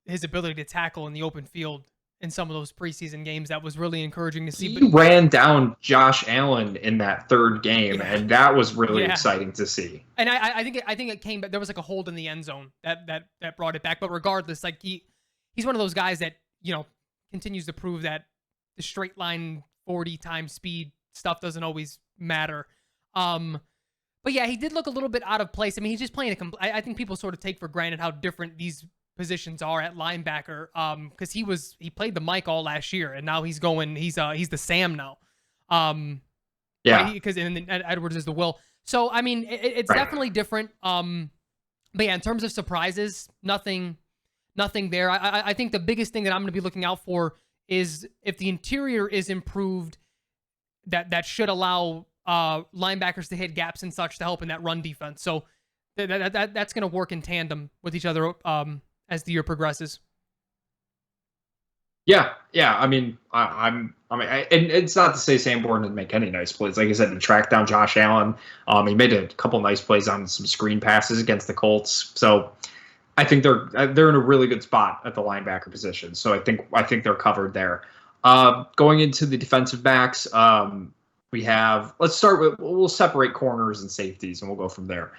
his ability to tackle in the open field in some of those preseason games. That was really encouraging to see. But He ran down Josh Allen in that third game, yeah, and that was really yeah. exciting to see. And I think it came back. There was like a hold in the end zone that brought it back. But regardless, like he's one of those guys that continues to prove that the straight line 40 times speed stuff doesn't always matter. But yeah, he did look a little bit out of place. I mean, he's just playing I think people sort of take for granted how different these positions are at linebacker. Because he played the Mike all last year, and now he's the Sam now. Yeah, because and Edwards is the Will. So I mean, it's right. definitely different. But yeah, in terms of surprises, nothing there. I think the biggest thing that I'm going to be looking out for is if the interior is improved, that should allow linebackers to hit gaps and such to help in that run defense. So that's going to work in tandem with each other as the year progresses. Yeah. I mean, and it's not to say Sanborn didn't make any nice plays. Like I said, he tracked down Josh Allen. He made a couple nice plays on some screen passes against the Colts. So I think they're in a really good spot at the linebacker position. So I think they're covered there. Going into the defensive backs, we'll separate corners and safeties, and we'll go from there.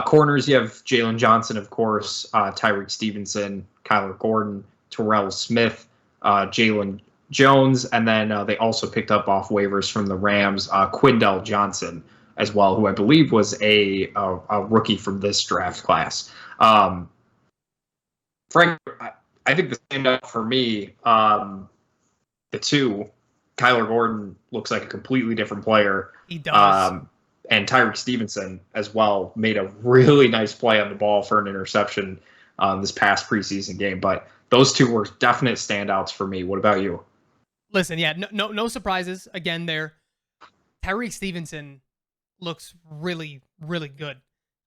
Corners, you have Jalen Johnson, of course, Tyreek Stevenson, Kyler Gordon, Terrell Smith, Jalen Jones, and then they also picked up off waivers from the Rams, Quindell Johnson as well, who I believe was a rookie from this draft class. Frank, I think the standout for me, the two, Kyler Gordon looks like a completely different player. He does. And Tyreek Stevenson as well made a really nice play on the ball for an interception this past preseason game. But those two were definite standouts for me. What about you? Listen, yeah, no surprises again there. Tyreek Stevenson looks really, really good.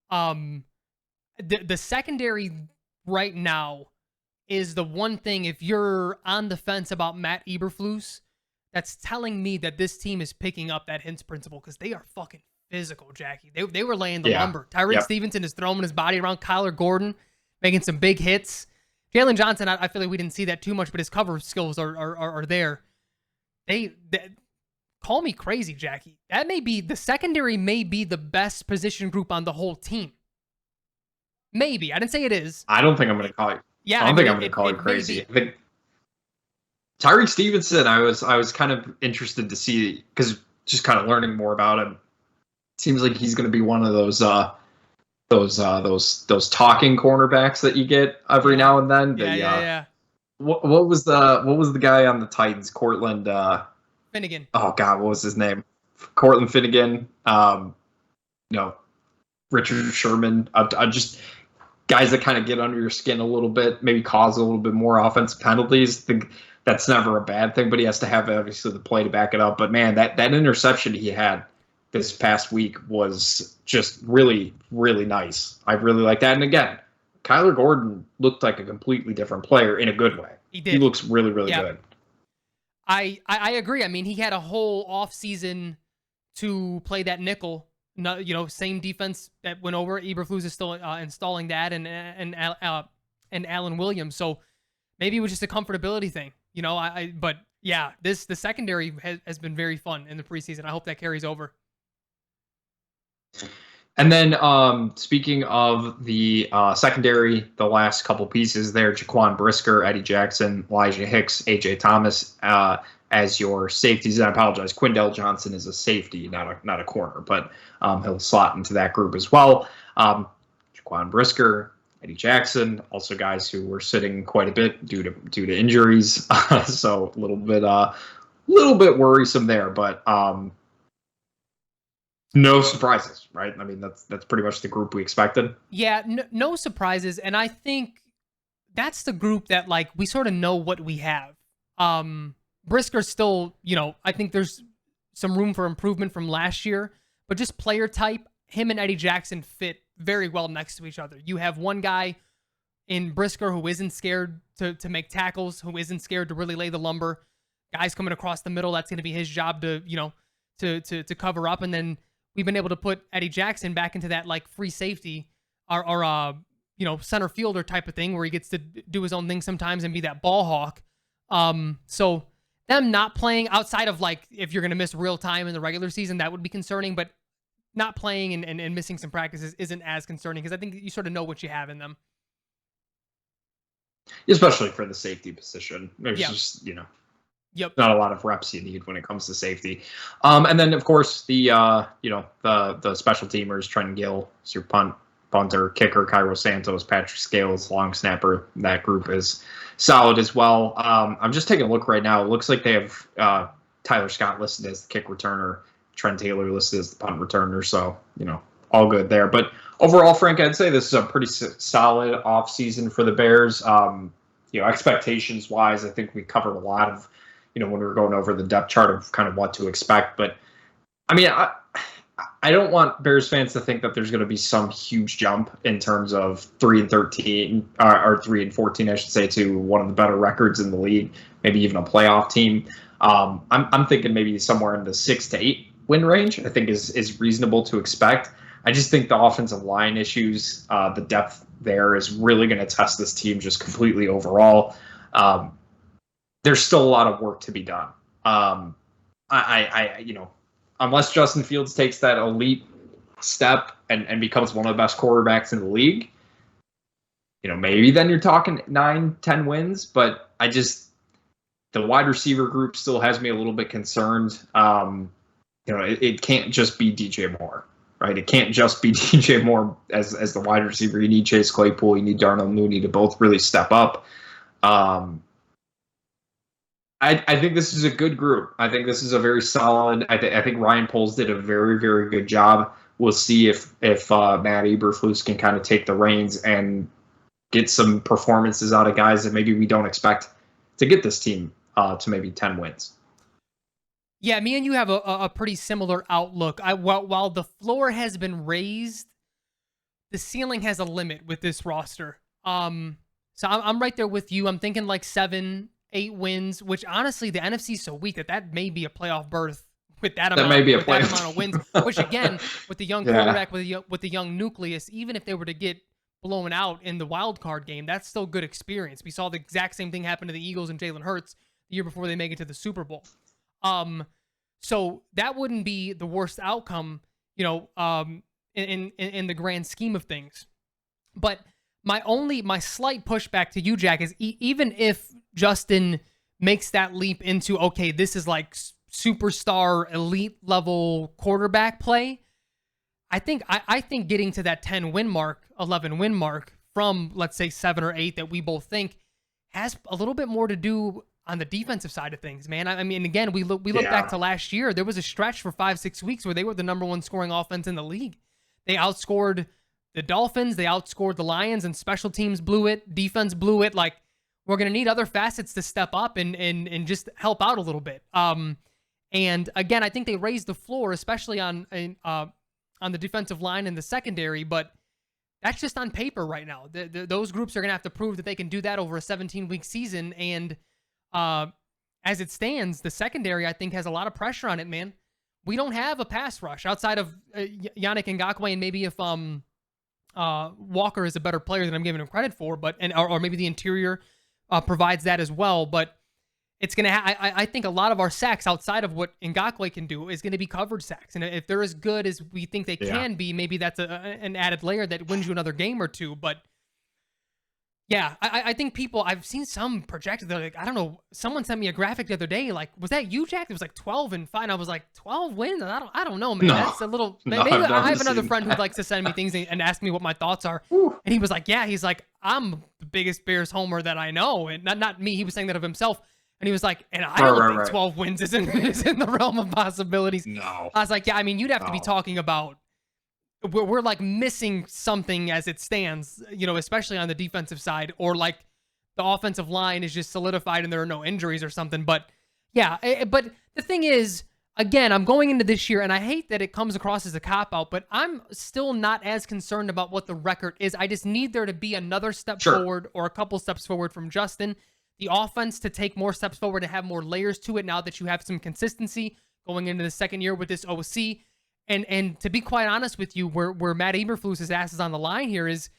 The secondary right now is the one thing, if you're on the fence about Matt Eberflus, that's telling me that this team is picking up that Hintz principle, because they are fucking physical, Jackie. They were laying the lumber. Tyreek Stevenson is throwing his body around. Kyler Gordon making some big hits. Jalen Johnson, I feel like we didn't see that too much, but his cover skills are there. They call me crazy, Jackie. The secondary may be the best position group on the whole team. Maybe. I didn't say it is. I don't think I'm going to call you. Yeah, I don't think I'm going to call you crazy. I think Tyreek Stevenson, I was kind of interested to see, because just kind of learning more about him. Seems like he's going to be one of those talking cornerbacks that you get every now and then. Yeah. What was the guy on the Titans? Cortland Finnegan. Oh God, what was his name? Cortland Finnegan. Richard Sherman. Just guys that kind of get under your skin a little bit, maybe cause a little bit more offensive penalties. That's never a bad thing, but he has to have obviously the play to back it up. But man, that interception he had this past week was just really, really nice. I really like that. And again, Kyler Gordon looked like a completely different player in a good way. He did. He looks really, really good. I agree. I mean, he had a whole offseason to play that nickel. Same defense that went over. Eberflus is still installing that, and Alan Williams. So maybe it was just a comfortability thing. But yeah, the secondary has been very fun in the preseason. I hope that carries over. And then speaking of the secondary, the last couple pieces there, Jaquan Brisker, Eddie Jackson, Elijah Hicks, A.J. Thomas as your safeties. And I apologize, Quindell Johnson is a safety, not a corner, but he'll slot into that group as well. Jaquan Brisker, Eddie Jackson, also guys who were sitting quite a bit due to injuries. So a little bit worrisome there, but no surprises, right? I mean, that's pretty much the group we expected. Yeah, no surprises, and I think that's the group that we sort of know what we have. Brisker's still, I think there's some room for improvement from last year, but just player type, him and Eddie Jackson fit very well next to each other. You have one guy in Brisker who isn't scared to make tackles, who isn't scared to really lay the lumber. Guys coming across the middle, that's going to be his job to cover up, and then we've been able to put Eddie Jackson back into that like free safety or center fielder type of thing where he gets to do his own thing sometimes and be that ball hawk. So them not playing outside of like if you're going to miss real time in the regular season, that would be concerning, but not playing and missing some practices isn't as concerning because I think you sort of know what you have in them. Especially for the safety position. There's just, Yep. not a lot of reps you need when it comes to safety. And then, of course, the special teamers, Trent Gill, is your punter, kicker, Cairo Santos, Patrick Scales, long snapper. That group is solid as well. I'm just taking a look right now. It looks like they have Tyler Scott listed as the kick returner, Trent Taylor listed as the punt returner. So, all good there. But overall, Frank, I'd say this is a pretty solid offseason for the Bears. Expectations-wise, I think we covered a lot of, when we were going over the depth chart of kind of what to expect. But, I mean, I don't want Bears fans to think that there's going to be some huge jump in terms of 3-13 or 3-14, I should say, to one of the better records in the league, maybe even a playoff team. I'm thinking maybe somewhere in the 6 to 8 win range, I think is reasonable to expect. I just think the offensive line issues, the depth there is really going to test this team just completely overall. There's still a lot of work to be done. Unless Justin Fields takes that elite step and becomes one of the best quarterbacks in the league, maybe then you're talking 9-10 wins. But the wide receiver group still has me a little bit concerned. It can't just be DJ Moore, right? It can't just be DJ Moore as the wide receiver. You need Chase Claypool, you need Darnell Mooney to both really step up. I think this is a good group. I think this is a very solid. I think Ryan Poles did a very, very good job. We'll see if Matt Eberflus can kind of take the reins and get some performances out of guys that maybe we don't expect to get this team to maybe 10 wins. Yeah, me and you have a pretty similar outlook. While the floor has been raised, the ceiling has a limit with this roster. So I'm right there with you. I'm thinking like 7-8 wins, which honestly, the NFC is so weak that may be a playoff berth with that amount of wins. Which again, with the young quarterback, with the young nucleus, even if they were to get blown out in the wild card game, that's still good experience. We saw the exact same thing happen to the Eagles and Jalen Hurts the year before they make it to the Super Bowl. So that wouldn't be the worst outcome, in the grand scheme of things. But my slight pushback to you, Jack, is even if Justin makes that leap into, okay, this is like superstar elite level quarterback play, I think getting to that 10 win mark, 11 win mark from, let's say 7 or 8 that we both think has a little bit more to do on the defensive side of things, man. I mean, again, we look back to last year. There was a stretch for 5-6 weeks where they were the number one scoring offense in the league. They outscored the Dolphins. They outscored the Lions, and special teams blew it. Defense blew it. Like, we're going to need other facets to step up and just help out a little bit. And again, I think they raised the floor, especially on the defensive line and the secondary, but that's just on paper right now. Those groups are going to have to prove that they can do that over a 17-week season. And as it stands, the secondary, I think, has a lot of pressure on it, man. We don't have a pass rush outside of Yannick Ngakoue, and maybe if Walker is a better player than I'm giving him credit for, or maybe the interior provides that as well. But it's going to I think a lot of our sacks outside of what Ngakoue can do is going to be covered sacks. And if they're as good as we think they can be, maybe that's an added layer that wins you another game or two. But yeah, I think I've seen some projected, they're like, I don't know, someone sent me a graphic the other day, like, was that you, Jack? It was like 12-5. I was like, 12 wins? I don't know, man. No, that's a little, maybe I have another friend who likes to send me things and ask me what my thoughts are. Ooh. And he was like, he's like, I'm the biggest Bears homer that I know. And not me, he was saying that of himself. And he was like, and I don't think 12 wins is in the realm of possibilities. No. I was like, I mean, you'd have to be talking about, we're like missing something as it stands, especially on the defensive side, or like the offensive line is just solidified and there are no injuries or something. But yeah, but the thing is, again, I'm going into this year and I hate that it comes across as a cop-out, but I'm still not as concerned about what the record is. I just need there to be another step forward or a couple steps forward from Justin. The offense to take more steps forward and have more layers to it now that you have some consistency going into the second year with this OC. And to be quite honest with you, where Matt Eberflus's ass is on the line here is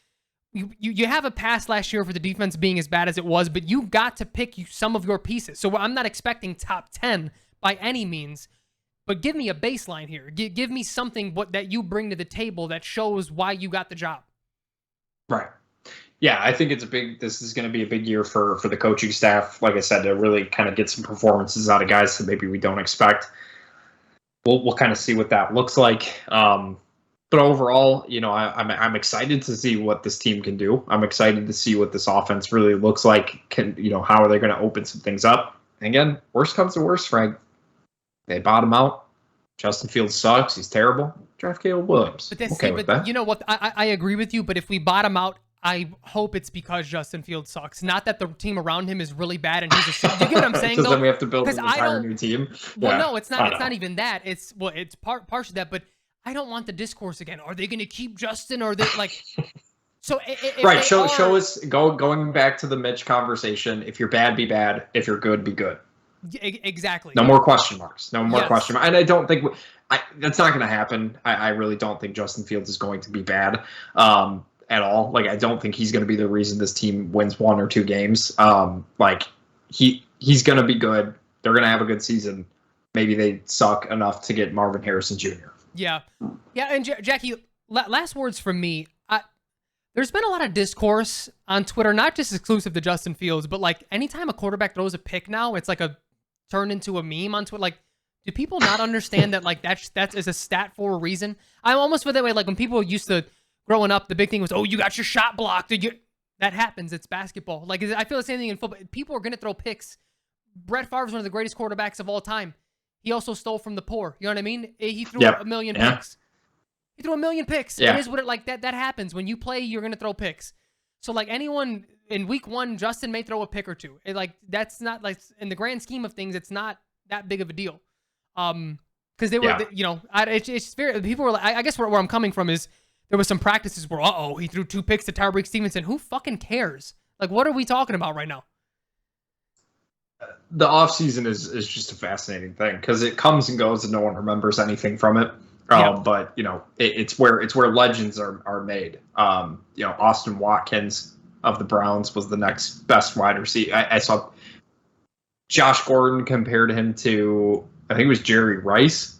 you have a pass last year for the defense being as bad as it was, but you got to pick some of your pieces. So I'm not expecting top 10 by any means, but give me a baseline here. Give me something that you bring to the table that shows why you got the job. Right. Yeah, I think this is going to be a big year for the coaching staff, like I said, to really kind of get some performances out of guys that maybe we don't expect. We'll kind of see what that looks like. But overall, I'm excited to see what this team can do. I'm excited to see what this offense really looks like. How are they going to open some things up? And again, worst comes to worst, Frank. They bottom out. Justin Fields sucks. He's terrible. Draft Caleb Williams. But you know what? I agree with you. But if we bottom out, I hope it's because Justin Fields sucks. Not that the team around him is really bad and he's a. You get what I'm saying? Because then we have to build an entire new team. Well, no, it's not. It's not even that. It's partially that. But I don't want the discourse again. Are they going to keep Justin? Or are they like? So right. Show us going back to the Mitch conversation. If you're bad, be bad. If you're good, be good. Exactly. No more question marks. No more question marks. And I don't think that's not going to happen. I really don't think Justin Fields is going to be bad at all. Like, I don't think he's going to be the reason this team wins 1 or 2 games. He's going to be good. They're going to have a good season. Maybe they suck enough to get Marvin Harrison Jr. Yeah. And Jackie, last words from me. There's been a lot of discourse on Twitter, not just exclusive to Justin Fields, but like anytime a quarterback throws a pick now, it's like turned into a meme on Twitter. Like, do people not understand that like that is a stat for a reason? I almost feel that way. Like when people used to growing up, the big thing was, oh, you got your shot blocked. That happens. It's basketball. Like I feel the same thing in football. People are gonna throw picks. Brett Favre is one of the greatest quarterbacks of all time. He also stole from the poor. You know what I mean? He threw a million picks. He threw a million picks. Yeah. It is what it like that happens. When you play, you're gonna throw picks. So like anyone in week 1, Justin may throw a pick or two. That's not like in the grand scheme of things, it's not that big of a deal. Because they were, it's very people were. I guess where I'm coming from is there was some practices where he threw 2 picks to Tyreek Stevenson. Who fucking cares? Like, what are we talking about right now? The offseason is just a fascinating thing because it comes and goes and no one remembers anything from it. But it's where legends are made. Austin Watkins of the Browns was the next best wide receiver. I saw Josh Gordon compared him to, I think it was Jerry Rice,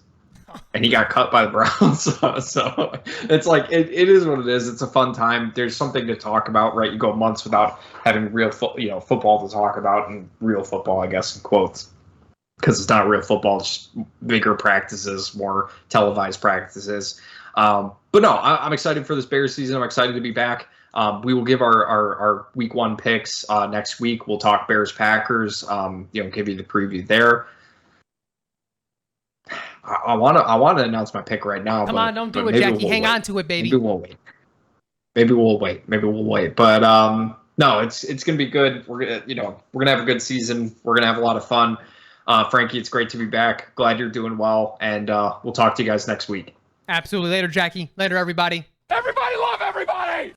and he got cut by the Browns. So it's like it is what it is. It's a fun time. There's something to talk about, right? You go months without having real football to talk about, and real football, I guess, in quotes. Because it's not real football, it's just bigger practices, more televised practices. But no, I'm excited for this Bears season. I'm excited to be back. We will give our week 1 picks next week. We'll talk Bears Packers. Give you the preview there. I want to announce my pick right now. Come on, don't do it, Jackie. Hang on to it, baby. Maybe we'll wait. But no, it's gonna be good. We're gonna have a good season. We're gonna have a lot of fun. Frankie, it's great to be back. Glad you're doing well, and we'll talk to you guys next week. Absolutely. Later, Jackie. Later, everybody. Everybody love everybody!